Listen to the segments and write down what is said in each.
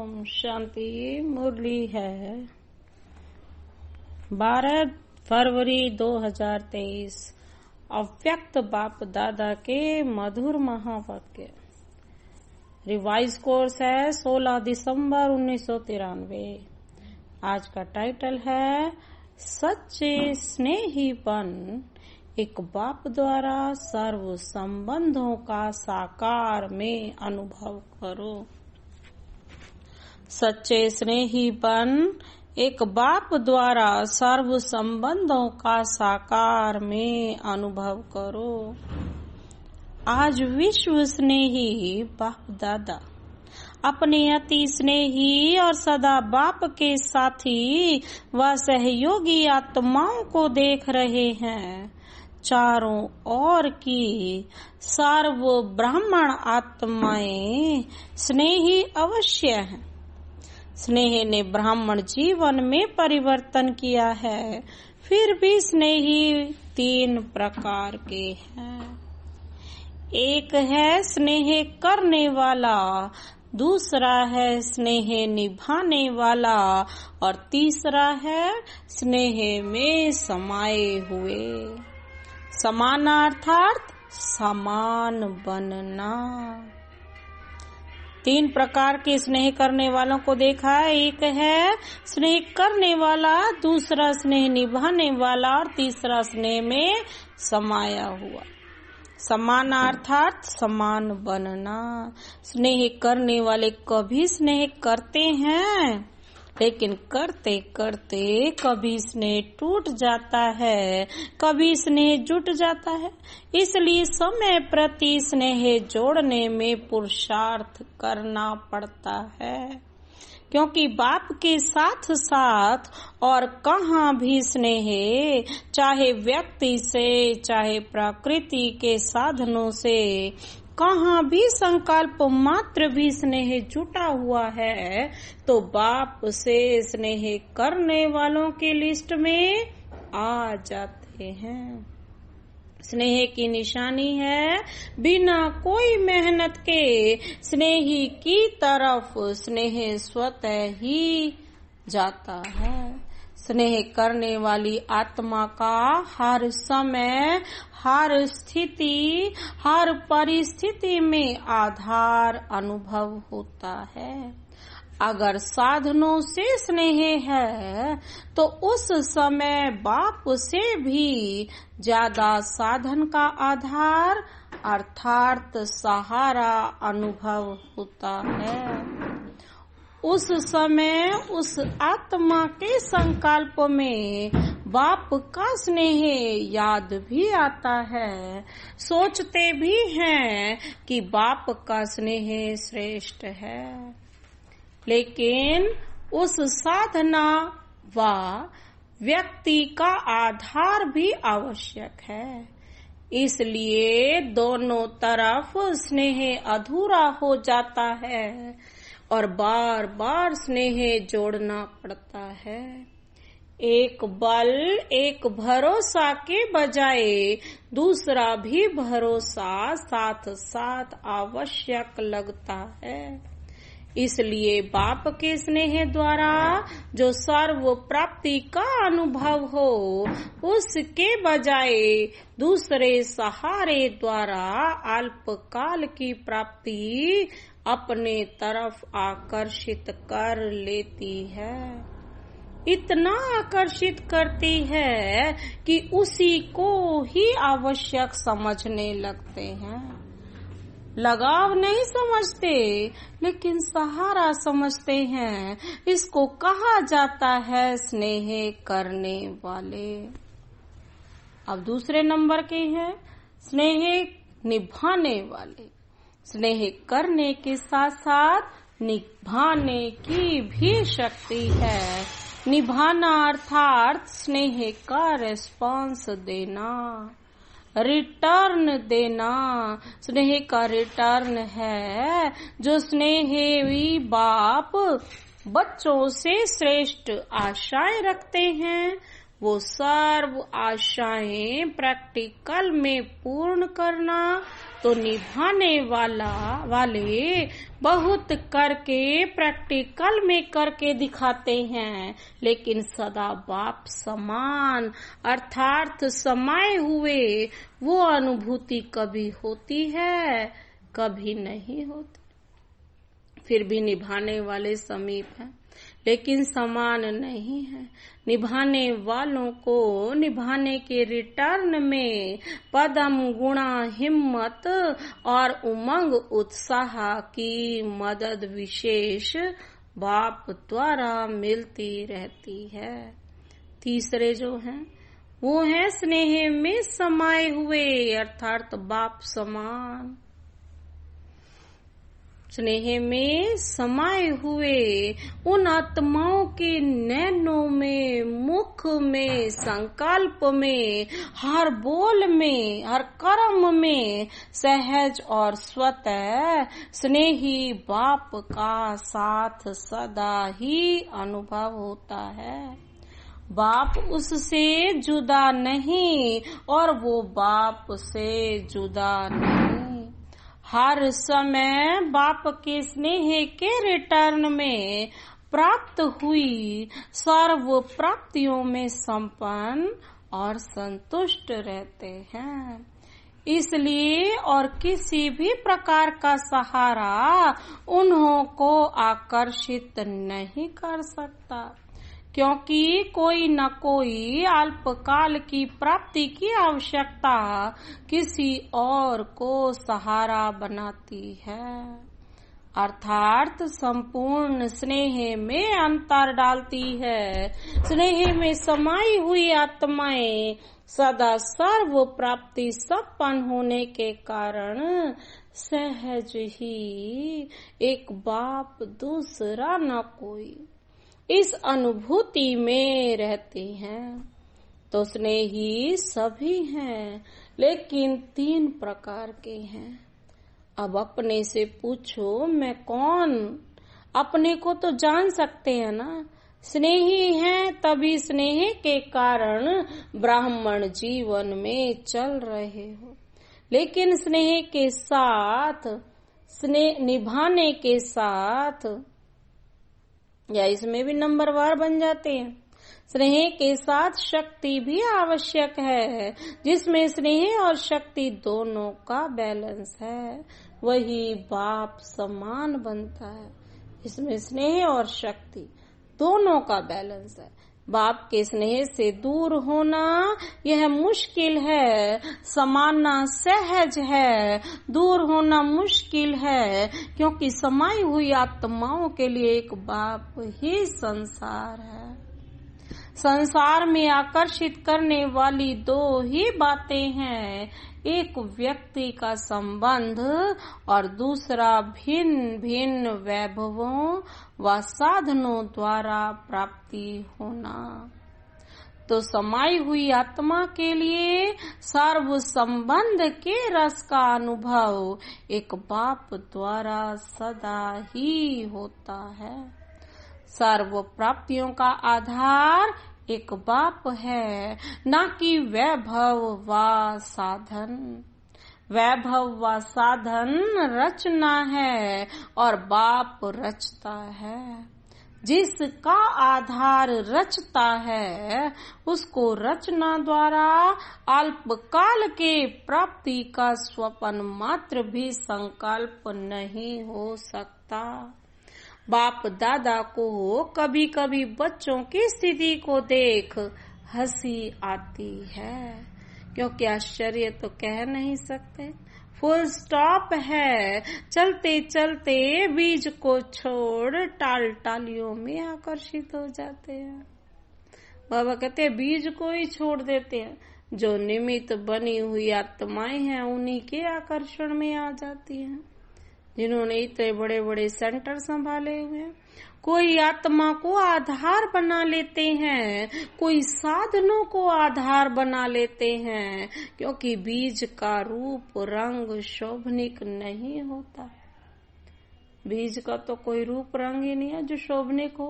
ओम शांति। मुरली है 12 फरवरी 2023। अव्यक्त बाप दादा के मधुर महावाक्य। रिवाइज कोर्स है 16 दिसंबर 1993। आज का टाइटल है सच्चे स्नेहीपन एक बाप द्वारा सर्व संबंधों का साकार में अनुभव करो। सच्चे स्नेहीपन एक बाप द्वारा सर्व संबंधों का साकार में अनुभव करो। आज विश्व स्नेही बाप दादा अपने अति स्नेही और सदा बाप के साथी व सहयोगी आत्माओं को देख रहे हैं। चारों ओर की सर्व ब्राह्मण आत्माएं स्नेही अवश्य हैं। स्नेह ने ब्राह्मण जीवन में परिवर्तन किया है। फिर भी स्नेही 3 प्रकार के हैं। एक है स्नेह करने वाला, दूसरा है स्नेह निभाने वाला और तीसरा है स्नेह में समाये हुए। समानार्थार्थ समान बनना। 3 प्रकार के स्नेह करने वालों को देखा है। एक है स्नेह करने वाला, दूसरा स्नेह निभाने वाला और तीसरा स्नेह में समाया हुआ। समानार्थार्थ समान बनना। स्नेह करने वाले कभी स्नेह करते हैं, लेकिन करते करते कभी स्नेह टूट जाता है, कभी स्नेह जुट जाता है। इसलिए समय प्रति स्नेह जोड़ने में पुरुषार्थ करना पड़ता है, क्योंकि बाप के साथ साथ और कहाँ भी स्नेह, चाहे व्यक्ति से चाहे प्रकृति के साधनों से, कहाँ भी संकल्प मात्र भी स्नेह जुटा हुआ है तो बाप से स्नेह करने वालों की लिस्ट में आ जाते हैं। स्नेह की निशानी है बिना कोई मेहनत के स्नेही की तरफ स्नेह स्वतः ही जाता है। स्नेह करने वाली आत्मा का हर समय, हर स्थिति, हर परिस्थिति में आधार अनुभव होता है। अगर साधनों से स्नेह है तो उस समय बाप से भी ज्यादा साधन का आधार अर्थात सहारा अनुभव होता है। उस समय उस आत्मा के संकल्प में बाप का स्नेह याद भी आता है। सोचते भी हैं कि बाप का स्नेह श्रेष्ठ है, लेकिन उस साधना व व्यक्ति का आधार भी आवश्यक है। इसलिए दोनों तरफ स्नेह अधूरा हो जाता है और बार बार स्नेह जोड़ना पड़ता है। एक बल, एक भरोसा के बजाय दूसरा भी भरोसा साथ साथ आवश्यक लगता है। इसलिए बाप के स्नेह द्वारा जो सर्व प्राप्ति का अनुभव हो, उसके बजाय दूसरे सहारे द्वारा अल्पकाल की प्राप्ति अपने तरफ आकर्षित कर लेती है। इतना आकर्षित करती है कि उसी को ही आवश्यक समझने लगते हैं। लगाव नहीं समझते, लेकिन सहारा समझते हैं। इसको कहा जाता है स्नेह करने वाले। अब दूसरे नंबर के हैं स्नेह निभाने वाले। स्नेह करने के साथ साथ निभाने की भी शक्ति है। निभाना अर्थात स्नेह का रिस्पॉन्स देना, रिटर्न देना। स्नेह का रिटर्न है जो स्नेही बाप बच्चों से श्रेष्ठ आशाएं रखते हैं, वो सर्व आशाएं प्रैक्टिकल में पूर्ण करना तो निभाने वाले बहुत करके प्रैक्टिकल में करके दिखाते हैं, लेकिन सदा बाप समान अर्थात समाये हुए वो अनुभूति कभी होती है, कभी नहीं होती। फिर भी निभाने वाले समीप हैं, लेकिन समान नहीं है। निभाने वालों को निभाने के रिटर्न में पदम गुणा हिम्मत और उमंग उत्साह की मदद विशेष बाप द्वारा मिलती रहती है। तीसरे जो हैं वो हैं स्नेह में समाये हुए अर्थात बाप समान। स्नेह में समाये हुए उन आत्माओं के नैनों में, मुख में, संकल्प में, हर बोल में, हर कर्म में सहज और स्वतः स्नेही बाप का साथ सदा ही अनुभव होता है। बाप उससे जुदा नहीं और वो बाप से जुदा नहीं। हर समय बाप के स्नेह के रिटर्न में प्राप्त हुई सर्व प्राप्तियों में संपन्न और संतुष्ट रहते हैं। इसलिए और किसी भी प्रकार का सहारा उन्हों को आकर्षित नहीं कर सकता, क्योंकि कोई न कोई अल्पकाल की प्राप्ति की आवश्यकता किसी और को सहारा बनाती है, अर्थात संपूर्ण स्नेह में अंतर डालती है। स्नेह में समाई हुई आत्माएं सदा सर्व प्राप्ति संपन्न होने के कारण सहज ही एक बाप दूसरा न कोई इस अनुभूति में रहते हैं। तो स्नेही सभी हैं, लेकिन 3 प्रकार के हैं। अब अपने से पूछो मैं कौन? अपने को तो जान सकते हैं ना। स्नेही हैं तभी स्नेह के कारण ब्राह्मण जीवन में चल रहे हो, लेकिन स्नेह के साथ स्नेह निभाने के साथ या इसमें भी नंबरवार बन जाते हैं। स्नेह के साथ शक्ति भी आवश्यक है, जिसमें स्नेह और शक्ति दोनों का बैलेंस है, वही बाप समान बनता है। इसमें स्नेह और शक्ति दोनों का बैलेंस है। बाप के स्नेह से दूर होना यह मुश्किल है, समाना सहज है। दूर होना मुश्किल है, क्योंकि समाई हुई आत्माओं के लिए एक बाप ही संसार है। संसार में आकर्षित करने वाली 2 ही बातें हैं, एक व्यक्ति का संबंध और दूसरा भिन्न भिन्न वैभवों व साधनों द्वारा प्राप्ति होना। तो समाई हुई आत्मा के लिए सर्व संबंध के रस का अनुभव एक बाप द्वारा सदा ही होता है। सर्व प्राप्तियों का आधार एक बाप है, न कि वैभव व साधन। वैभव व साधन रचना है और बाप रचता है। जिसका आधार रचता है उसको रचना द्वारा अल्पकाल के प्राप्ति का स्वप्न मात्र भी संकल्प नहीं हो सकता। बाप दादा को कभी कभी बच्चों की स्थिति को देख हंसी आती है, क्योंकि आश्चर्य तो कह नहीं सकते, फुल स्टॉप है। चलते चलते बीज को छोड़ टाल टालियों में आकर्षित हो जाते हैं। बाबा कहते हैं बीज को ही छोड़ देते हैं, जो निमित्त बनी हुई आत्माएं हैं उन्हीं के आकर्षण में आ जाती हैं, जिन्होंने इतने बड़े बड़े सेंटर संभाले हुए हैं। कोई आत्मा को आधार बना लेते हैं, कोई साधनों को आधार बना लेते हैं, क्योंकि बीज का रूप रंग शोभनिक नहीं होता। बीज का तो कोई रूप रंग ही नहीं है जो शोभनिक हो।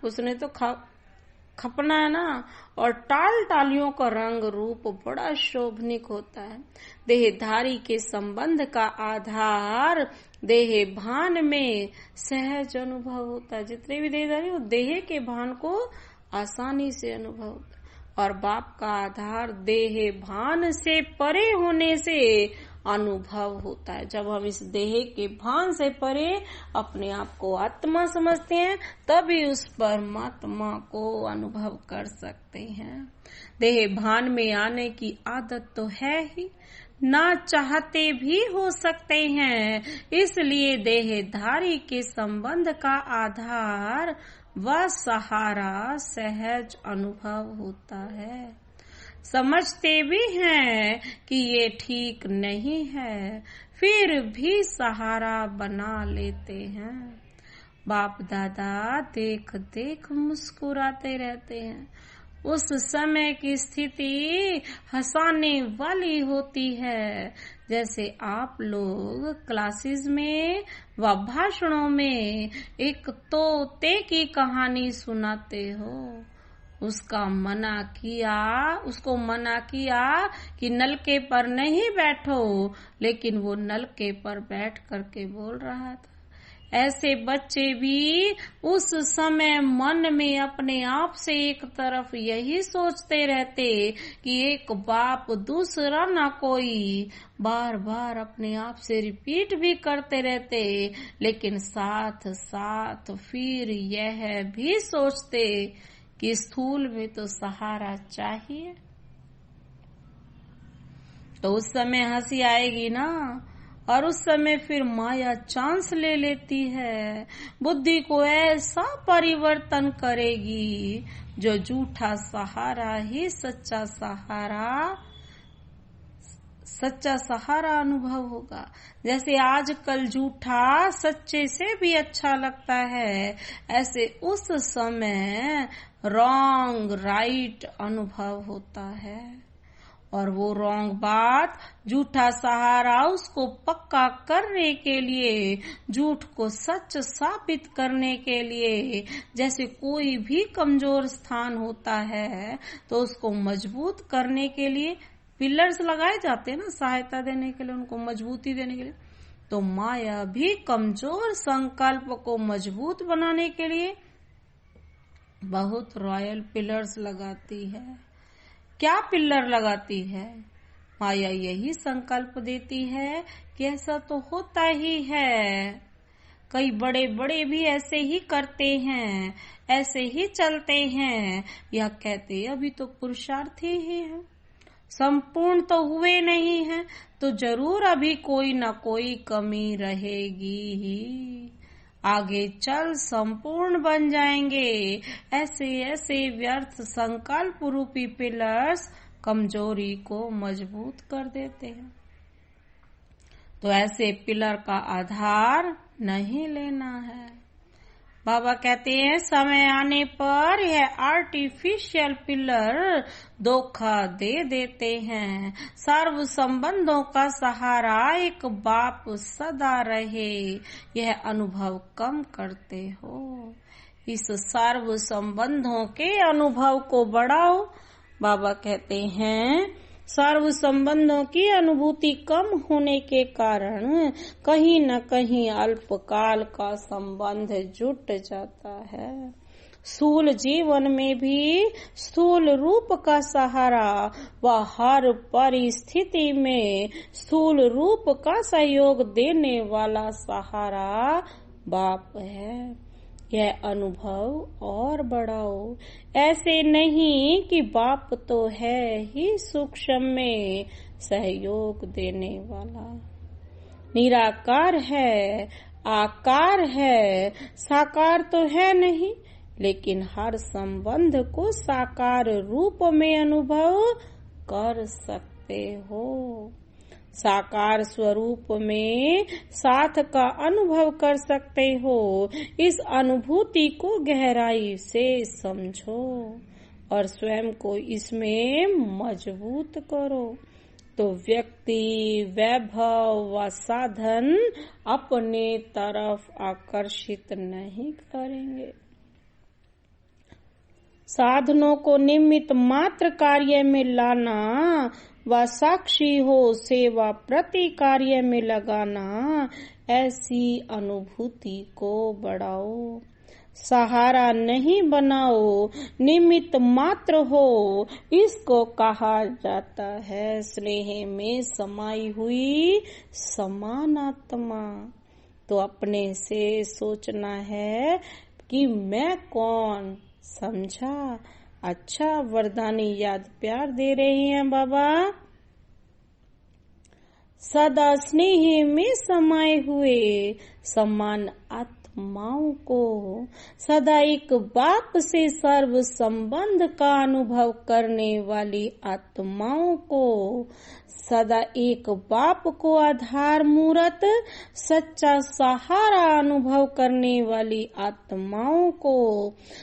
उसने तो खपना है ना, और टाल टालियों का रंग रूप बड़ा शोभनिक होता है। देहधारी के संबंध का आधार देह भान में सहज अनुभव होता है। जितने भी देहधारी वो देह के भान को आसानी से अनुभव होता है, और बाप का आधार देह भान से परे होने से अनुभव होता है। जब हम इस देह के भान से परे अपने आप को आत्मा समझते हैं, तभी उस परमात्मा को अनुभव कर सकते हैं। देह भान में आने की आदत तो है ही, ना चाहते भी हो सकते हैं, इसलिए देहधारी के संबंध का आधार व सहारा सहज अनुभव होता है। समझते भी हैं कि ये ठीक नहीं है, फिर भी सहारा बना लेते हैं। बाप दादा देख देख मुस्कुराते रहते हैं। उस समय की स्थिति हंसाने वाली होती है, जैसे आप लोग क्लासेस में व भाषणों में एक तोते की कहानी सुनाते हो। उसको मना किया कि नलके पर नहीं बैठो, लेकिन वो नलके पर बैठ करके बोल रहा था। ऐसे बच्चे भी उस समय मन में अपने आप से एक तरफ यही सोचते रहते कि एक बाप दूसरा ना कोई, बार बार अपने आप से रिपीट भी करते रहते, लेकिन साथ साथ फिर यह भी सोचते कि स्थूल में तो सहारा चाहिए। तो उस समय हंसी आएगी ना, और उस समय फिर माया चांस ले लेती है, बुद्धि को ऐसा परिवर्तन करेगी जो झूठा सहारा ही सच्चा सहारा अनुभव होगा। जैसे आजकल झूठा सच्चे से भी अच्छा लगता है, ऐसे उस समय रॉन्ग राइट अनुभव होता है। और वो रॉन्ग बात, झूठा सहारा उसको पक्का करने के लिए, झूठ को सच साबित करने के लिए, जैसे कोई भी कमजोर स्थान होता है तो उसको मजबूत करने के लिए पिलर्स लगाए जाते हैं ना, सहायता देने के लिए, उनको मजबूती देने के लिए। तो माया भी कमजोर संकल्प को मजबूत बनाने के लिए बहुत रॉयल पिलर्स लगाती है। क्या पिलर लगाती है? माया यही संकल्प देती है कि ऐसा तो होता ही है, कई बड़े बड़े भी ऐसे ही करते हैं, ऐसे ही चलते हैं, या कहते अभी तो पुरुषार्थ ही है, संपूर्ण तो हुए नहीं है, तो जरूर अभी कोई न कोई कमी रहेगी ही, आगे चल संपूर्ण बन जाएंगे। ऐसे ऐसे व्यर्थ संकल्प रूपी पिलर्स कमजोरी को मजबूत कर देते हैं। तो ऐसे पिलर का आधार नहीं लेना है। बाबा कहते हैं समय आने पर यह आर्टिफिशियल पिलर धोखा दे देते हैं। सर्व संबंधों का सहारा एक बाप सदा रहे, यह अनुभव कम करते हो। इस सर्व संबंधों के अनुभव को बढ़ाओ। बाबा कहते हैं सर्व संबंधों की अनुभूति कम होने के कारण कहीं न कहीं अल्पकाल का संबंध जुट जाता है। स्थूल जीवन में भी स्थूल रूप का सहारा व हर परिस्थिति में स्थूल रूप का सहयोग देने वाला सहारा बाप है। यह अनुभव और बढ़ाओ। ऐसे नहीं कि बाप तो है ही सूक्ष्म में सहयोग देने वाला, निराकार है, आकार है, साकार तो है नहीं, लेकिन हर संबंध को साकार रूप में अनुभव कर सकते हो। साकार स्वरूप में साथ का अनुभव कर सकते हो। इस अनुभूति को गहराई से समझो और स्वयं को इसमें मजबूत करो, तो व्यक्ति, वैभव व साधन अपने तरफ आकर्षित नहीं करेंगे। साधनों को निमित्त मात्र कार्य में लाना व साक्षी हो सेवा प्रति कार्य में लगाना, ऐसी अनुभूति को बढ़ाओ। सहारा नहीं बनाओ, निमित्त मात्र हो, इसको कहा जाता है स्नेह में समाई हुई समान आत्मा। तो अपने से सोचना है कि मैं कौन, समझा? अच्छा, वरदानी याद प्यार दे रहे हैं बाबा। सदा स्नेह में समाये हुए समान आत्माओं को, सदा एक बाप से सर्व संबंध का अनुभव करने वाली आत्माओं को, सदा एक बाप को आधार मूरत सच्चा सहारा अनुभव करने वाली आत्माओं को,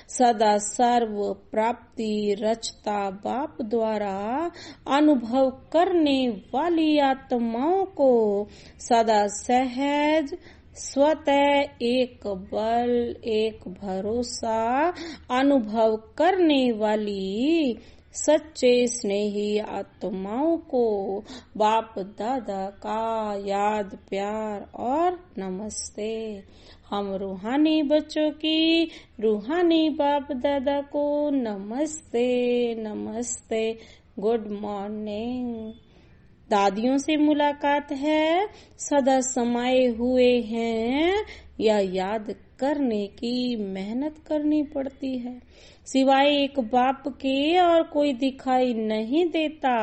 सदा सर्व प्राप्ति रचता बाप द्वारा अनुभव करने वाली आत्माओं को, सदा सहज स्वतः एक बल एक भरोसा अनुभव करने वाली सच्चे स्नेही आत्माओं को बाप दादा का याद प्यार और नमस्ते। हम रूहानी बच्चों की रूहानी बाप दादा को नमस्ते नमस्ते, गुड मॉर्निंग। दादियों से मुलाकात है, सदा समाये हुए हैं या याद करने की मेहनत करनी पड़ती है। सिवाय एक बाप के और कोई दिखाई नहीं देता।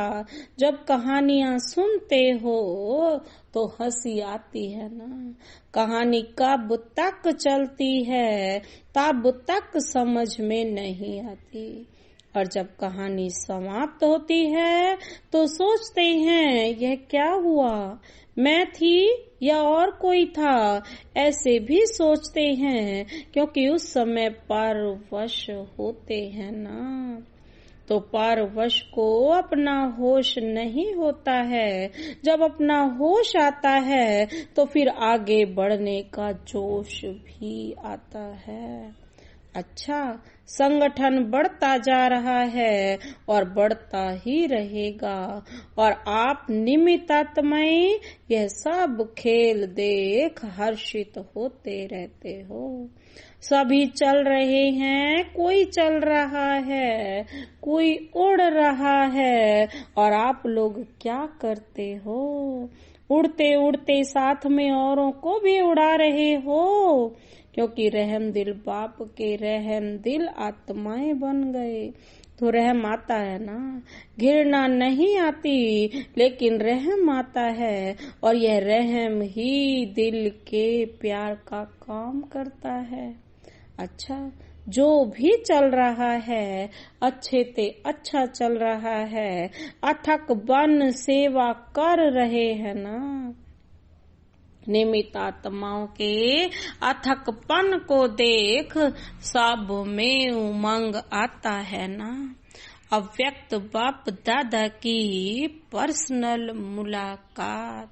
जब कहानियां सुनते हो तो हंसी आती है ना। कहानी कब तक चलती है तब तक समझ में नहीं आती, और जब कहानी समाप्त होती है तो सोचते हैं यह क्या हुआ, मैं थी या और कोई था। ऐसे भी सोचते हैं क्योंकि उस समय परवश होते हैं ना। तो परवश को अपना होश नहीं होता है। जब अपना होश आता है तो फिर आगे बढ़ने का जोश भी आता है। अच्छा, संगठन बढ़ता जा रहा है और बढ़ता ही रहेगा, और आप निमित्त आत्माएं यह सब खेल देख हर्षित होते रहते हो। सभी चल रहे हैं, कोई चल रहा है, कोई उड़ रहा है, और आप लोग क्या करते हो? उड़ते उड़ते साथ में औरों को भी उड़ा रहे हो, क्योंकि रहम दिल बाप के रहम दिल आत्माएं बन गए। तो रहम आता है ना, घृणा नहीं आती, लेकिन रहम आता है, और यह रहम ही दिल के प्यार का काम करता है। अच्छा, जो भी चल रहा है अच्छे ते अच्छा चल रहा है, अथक बन सेवा कर रहे हैं ना। निमित्त आत्माओं के अथकपन को देख सब में उमंग आता है ना। अव्यक्त बाप दादा की पर्सनल मुलाकात,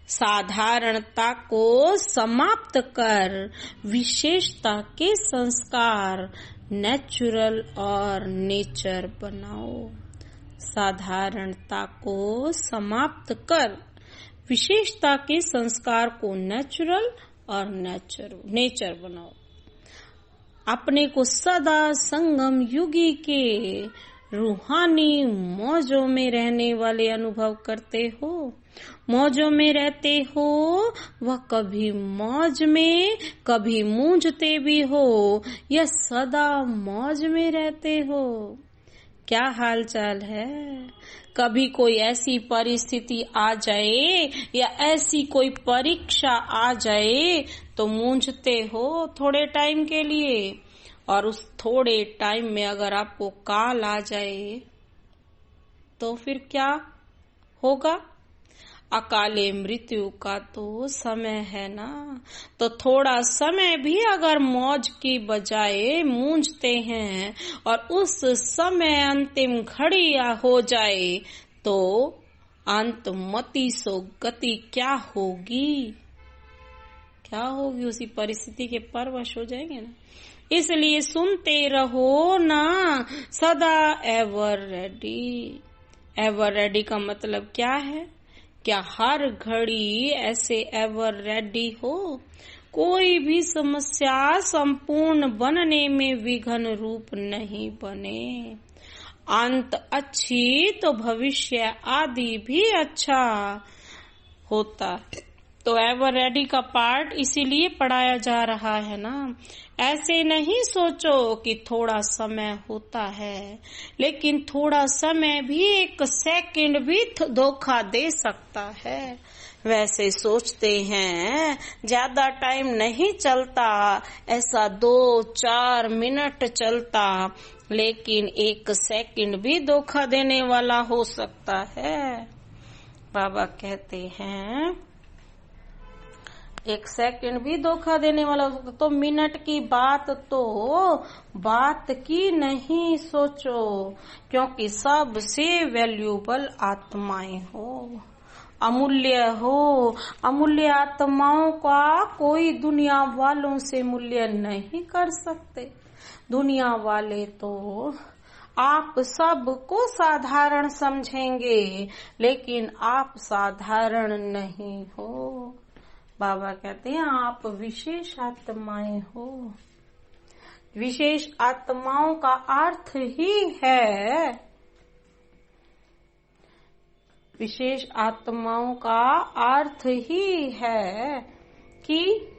साधारणता को समाप्त कर विशेषता के संस्कार नेचुरल और नेचर बनाओ। साधारणता को समाप्त कर विशेषता के संस्कार को नेचुरल और नेचर बनाओ। अपने को सदा संगम युगी के रूहानी मौजों में रहने वाले अनुभव करते हो। मौजों में रहते हो, वह कभी मौज में कभी मूंझते भी हो, या सदा मौज में रहते हो। क्या हाल चाल है? कभी कोई ऐसी परिस्थिति आ जाए या ऐसी कोई परीक्षा आ जाए तो मूंझते हो थोड़े टाइम के लिए, और उस थोड़े टाइम में अगर आपको काल आ जाए तो फिर क्या होगा? अकाले मृत्यु का तो समय है ना। तो थोड़ा समय भी अगर मौज की बजाय मूंझते हैं और उस समय अंतिम घड़ी हो जाए तो अंतमति सो गति क्या होगी? क्या होगी, उसी परिस्थिति के परवश हो जाएंगे ना। इसलिए सुनते रहो ना सदा एवर रेडी। एवर रेडी का मतलब क्या है? क्या हर घड़ी ऐसे एवर रेडी हो? कोई भी समस्या संपूर्ण बनने में विघ्न रूप नहीं बने। अंत अच्छी तो भविष्य आदि भी अच्छा होता है। तो एवर रेडी का पार्ट इसीलिए पढ़ाया जा रहा है ना। ऐसे नहीं सोचो कि थोड़ा समय होता है, लेकिन थोड़ा समय भी एक सेकंड भी धोखा दे सकता है। वैसे सोचते हैं ज्यादा टाइम नहीं चलता, ऐसा 2-4 मिनट चलता, लेकिन एक सेकंड भी धोखा देने वाला हो सकता है। बाबा कहते हैं एक सेकंड भी धोखा देने वाला, तो मिनट की बात तो बात की नहीं सोचो, क्योंकि सबसे वैल्यूबल आत्माएं हो, अमूल्य हो। अमूल्य आत्माओं का कोई दुनिया वालों से मूल्य नहीं कर सकते। दुनिया वाले तो आप सबको साधारण समझेंगे, लेकिन आप साधारण नहीं हो। बाबा कहते हैं आप विशेष आत्माएं हो। विशेष आत्माओं का अर्थ ही है, विशेष आत्माओं का अर्थ ही है कि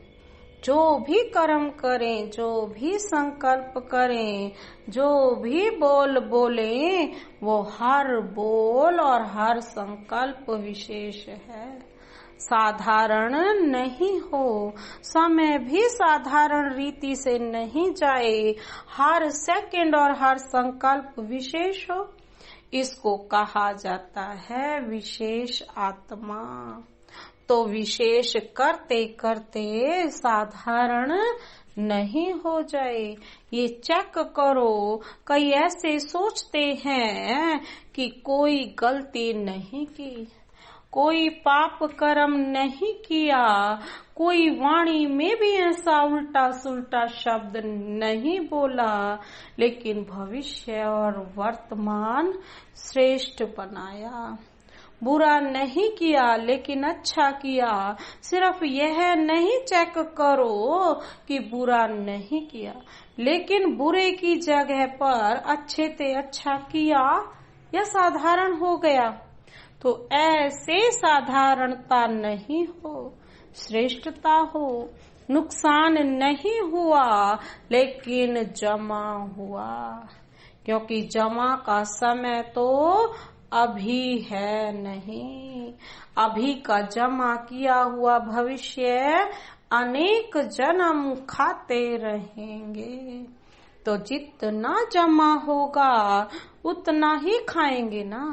जो भी कर्म करें, जो भी संकल्प करें, जो भी बोल बोले, वो हर बोल और हर संकल्प विशेष है, साधारण नहीं हो। समय भी साधारण रीति से नहीं जाए, हर सेकंड और हर संकल्प विशेष हो। इसको कहा जाता है विशेष आत्मा। तो विशेष करते करते साधारण नहीं हो जाए, ये चेक करो। कई ऐसे सोचते हैं कि कोई गलती नहीं की, कोई पाप कर्म नहीं किया, कोई वाणी में भी ऐसा उल्टा सुल्टा शब्द नहीं बोला, लेकिन भविष्य और वर्तमान श्रेष्ठ बनाया। बुरा नहीं किया लेकिन अच्छा किया। सिर्फ यह नहीं चेक करो कि बुरा नहीं किया, लेकिन बुरे की जगह पर अच्छे से अच्छा किया या साधारण हो गया। तो ऐसे साधारणता नहीं हो, श्रेष्ठता हो। नुकसान नहीं हुआ लेकिन जमा हुआ, क्योंकि जमा का समय तो अभी है नहीं। अभी का जमा किया हुआ भविष्य अनेक जन्म खाते रहेंगे। तो जितना जमा होगा उतना ही खाएंगे ना।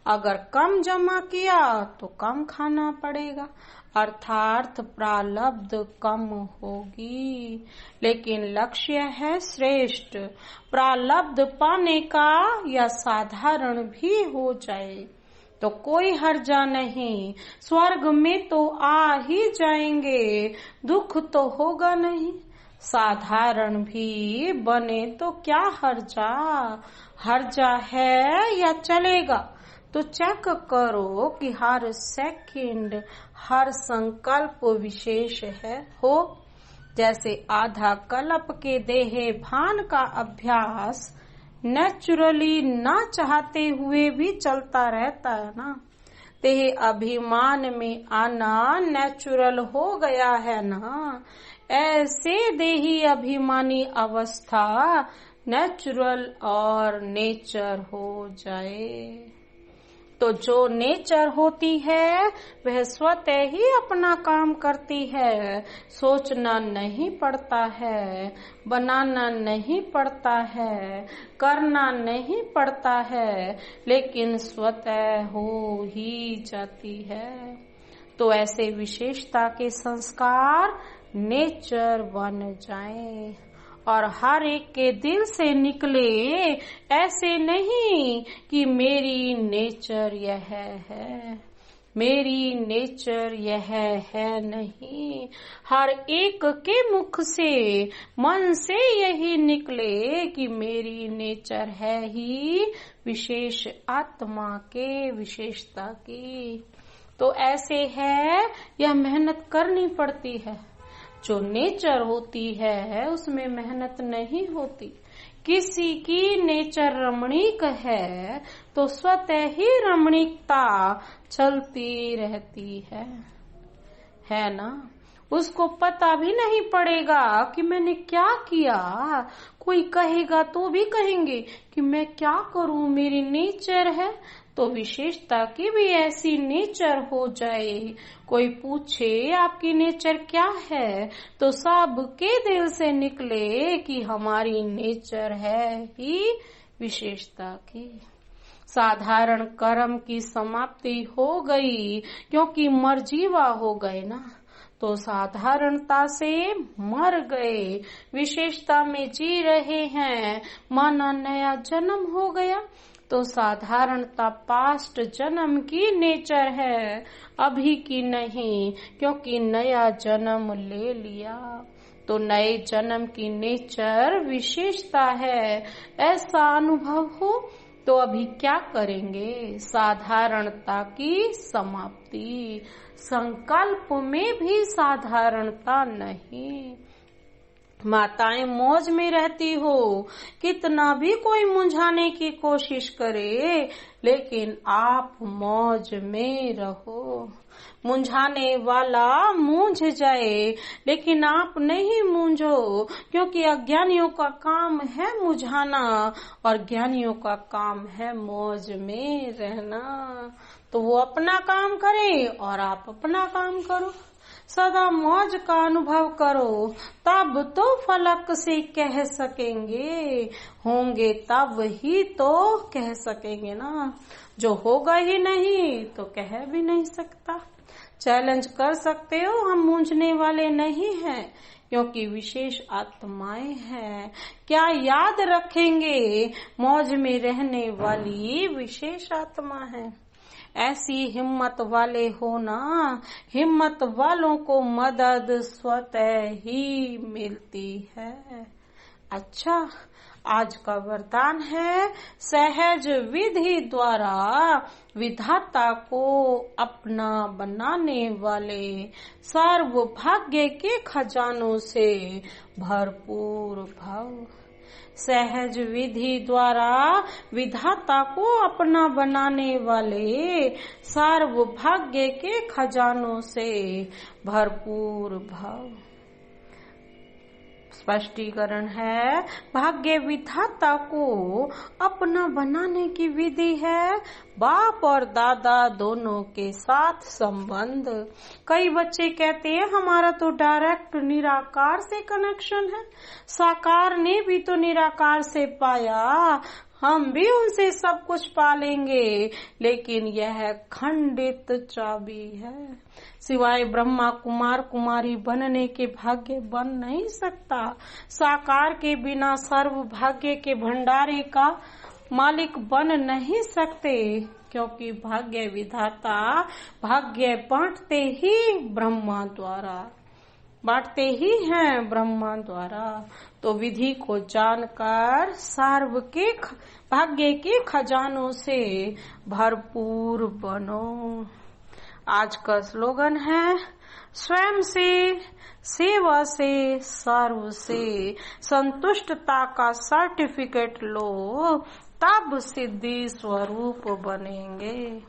अगर कम जमा किया तो कम खाना पड़ेगा, अर्थात प्रारब्ध कम होगी। लेकिन लक्ष्य है श्रेष्ठ, प्रारब्ध पाने का या साधारण भी हो जाए तो कोई हर्जा नहीं। स्वर्ग में तो आ ही जाएंगे, दुख तो होगा नहीं। साधारण भी बने तो क्या हर्जा, हर्जा है या चलेगा। तो चेक करो कि हर सेकंड, हर संकल्प विशेष है हो। जैसे आधा कल्प के देहे भान का अभ्यास नेचुरली ना चाहते हुए भी चलता रहता है ना। देह अभिमान में आना नेचुरल हो गया है ना। ऐसे देही अभिमानी अवस्था नेचुरल और नेचर हो जाए तो जो नेचर होती है वह स्वतः ही अपना काम करती है। सोचना नहीं पड़ता है, बनाना नहीं पड़ता है, करना नहीं पड़ता है, लेकिन स्वतः हो ही जाती है। तो ऐसे विशेषता के संस्कार नेचर बन जाएं और हर एक के दिल से निकले। ऐसे नहीं कि मेरी नेचर यह है, मेरी नेचर यह है नहीं। हर एक के मुख से मन से यही निकले कि मेरी नेचर है ही विशेष आत्मा के विशेषता की। तो ऐसे है, यह मेहनत करनी पड़ती है। जो नेचर होती है उसमें मेहनत नहीं होती। किसी की नेचर रमणीक है तो स्वतः ही रमणीकता चलती रहती है ना। उसको पता भी नहीं पड़ेगा कि मैंने क्या किया। कोई कहेगा तो भी कहेंगे कि मैं क्या करूं, मेरी नेचर है। तो विशेषता की भी ऐसी नेचर हो जाए। कोई पूछे आपकी नेचर क्या है तो सबके दिल से निकले कि हमारी नेचर है ही विशेषता की। साधारण कर्म की समाप्ति हो गई क्योंकि मरजीवा हो गए ना, तो साधारणता से मर गए। विशेषता में जी रहे हैं, माना नया जन्म हो गया। तो साधारणता पास्ट जन्म की नेचर है, अभी की नहीं, क्योंकि नया जन्म ले लिया। तो नए जन्म की नेचर विशेषता है। ऐसा अनुभव हो तो अभी क्या करेंगे? साधारणता की समाप्ति। संकल्प में भी साधारणता नहीं। माताएं मौज में रहती हो, कितना भी कोई मुंझाने की कोशिश करे, लेकिन आप मौज में रहो। मुंझाने वाला मूंझ जाए, लेकिन आप नहीं मूंझो, क्योंकि अज्ञानियों का काम है मुझाना और ज्ञानियों का काम है मौज में रहना। तो वो अपना काम करें और आप अपना काम करो। सदा मौज का अनुभव करो, तब तो फलक से कह सकेंगे। होंगे तब ही तो कह सकेंगे ना। जो होगा ही नहीं तो कह भी नहीं सकता। चैलेंज कर सकते हो, हम मूंझने वाले नहीं हैं, क्योंकि विशेष आत्माएं हैं। क्या याद रखेंगे? मौज में रहने वाली विशेष आत्मा है। ऐसी हिम्मत वाले होना, हिम्मत वालों को मदद स्वतः ही मिलती है। अच्छा, आज का वरदान है, सहज विधि द्वारा विधाता को अपना बनाने वाले, सर्वभाग्य के खजानों से भरपूर भव। सहज विधि द्वारा विधाता को अपना बनाने वाले, सर्वभाग्य के खजानों से भरपूर भव। स्पष्टीकरण है, भाग्य विधाता को अपना बनाने की विधि है बाप और दादा दोनों के साथ संबंध। कई बच्चे कहते हैं हमारा तो डायरेक्ट निराकार से कनेक्शन है, साकार ने भी तो निराकार से पाया, हम भी उनसे सब कुछ पा लेंगे। लेकिन यह खंडित चाबी है, सिवाय ब्रह्मा कुमार कुमारी बनने के भाग्य बन नहीं सकता। साकार के बिना सर्व भाग्य के भंडारे का मालिक बन नहीं सकते, क्योंकि भाग्य विधाता भाग्य बांटते ही ब्रह्मा द्वारा, बांटते ही हैं ब्रह्मा द्वारा। तो विधि को जानकर सर्व के भाग्य के खजानों से भरपूर बनो। आज का स्लोगन है, स्वयं से, सेवा से, सर्व से संतुष्टता का सर्टिफिकेट लो, तब सिद्धि स्वरूप बनेंगे।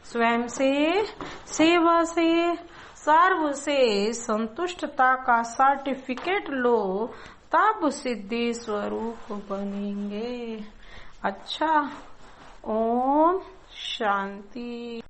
स्वयं से, सेवा से, सर्व से संतुष्टता का सर्टिफिकेट लो, तब सिद्धि स्वरूप बनेंगे। अच्छा, ओम शांति।